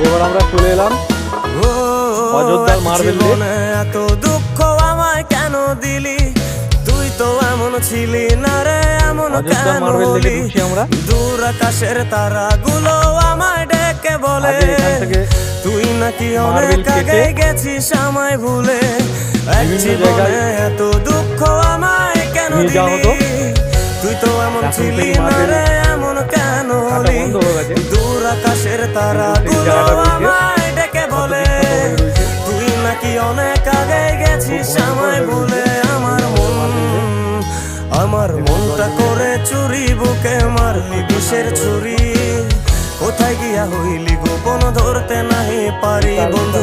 এবার আমরা চলে এলাম অযোধ্যার মার্বেল লেক। এত দুঃখ আমায় কেন দিলি, তুই তো এমন ছিলি না রে, এমন অযোধ্যার কেন মার্বেল লেকে হলি? ঢুকছি আমরা। দূর আকাশের তারাগুলো আমায় ডেকে বলে এখান থেকে তুই নাকি মার্বেল অনেক আগে কেটে গেছিস আমায় ভুলে। এক বিভিন্ন জীবনে জায়গায় এত দুঃখ আমায় কেন নিয়ে যাওয়া দিলি, হতো। তুই তো এমন এখন ছিলি থেকে না মার্বেল রে, এমন কেন কাটা হলি? বন্ধ হয়ে গেছে। দূর আকাশের তারাগুলো জায়গাটা রয়েছে, আমায় ডেকে বলে বিখ্যাত হয়ে রয়েছে। তুই নাকি অনেক আগে গেছিস আমায় ভুলে। আমার মনটা করে চুরি, বুকে মারলি বিষের ছুরি, কোথায় গিয়া হইলি গোপন ধরতে নাহি পারি বন্ধু।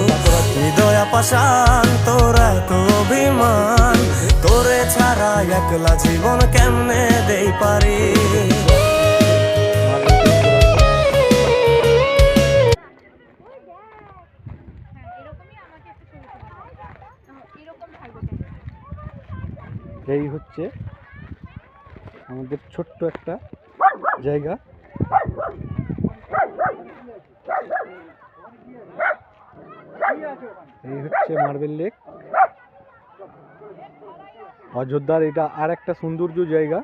হৃদয় পাষাণ তোরা তো অভিমান, তোরে ছাড়া একলা জীবন কেমনে দেই পারি। এই হচ্ছে আমাদের ছোট্ট একটা জায়গা। এই হচ্ছে মার্বেল লেক অযোধ্যার। এটা আর একটা সৌন্দর্য জায়গা।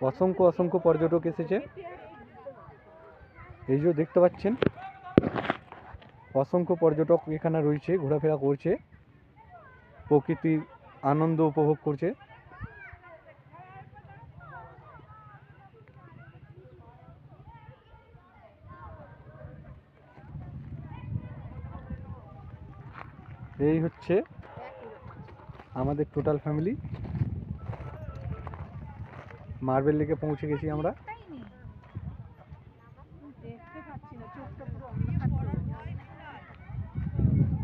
অসংখ্য অসংখ্য পর্যটক এসেছে। এই যে দেখতে পাচ্ছেন অসংখ্য পর্যটক এখানে রয়েছে, ঘোরাফেরা করছে, প্রকৃতির আনন্দ উপভোগ করছে। এই হচ্ছে আমাদের টোটাল ফ্যামিলি। মার্বেল লেকে পৌঁছে গেছি আমরা।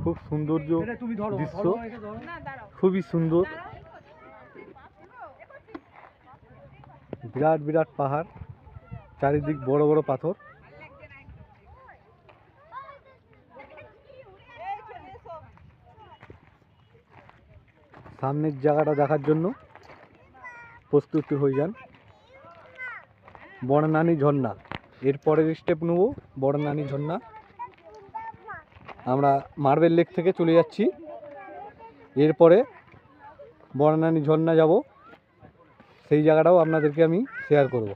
খুব সৌন্দর্য দৃশ্য, খুবই সুন্দর। বিরাট বিরাট পাহাড়, চারিদিক বড় বড় পাথর। সামনের জায়গাটা দেখার জন্য প্রস্তুতি হয়ে যান। বড়নানী ঝর্ণা, এর পরের স্টেপ নেব বড়নানী ঝর্ণা। আমরা মার্বেল লেক থেকে চলে যাচ্ছি, এরপরে বড়নানী ঝর্ণা যাব, সেই জায়গাটাও আপনাদেরকে আমি শেয়ার করব।